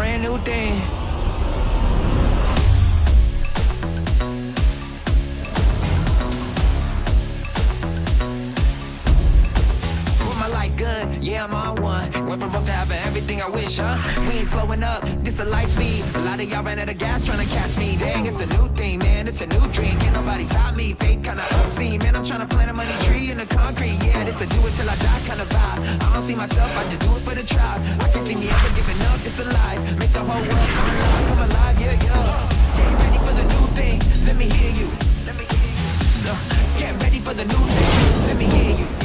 brand new thing. Put my life good, yeah, I'm on one. Went from broke to having everything I wish, huh? We ain't slowing up, this a light speed. A lot of y'all ran out of gas trying to catch me. Dang, it's a new thing, man, it's a new dream. Can't nobody stop me, fake kinda obscene. Man, I'm trying to plant a money tree in the concrete. Yeah, this a do it till I die kind of vibe. I don't see myself, I just do it for the tribe. I can't see me ever giving up, it's alive. Make the whole world come alive, yeah, yeah. Get ready for the new thing, let me hear you. Let me hear you. Get ready for the new thing, let me hear you.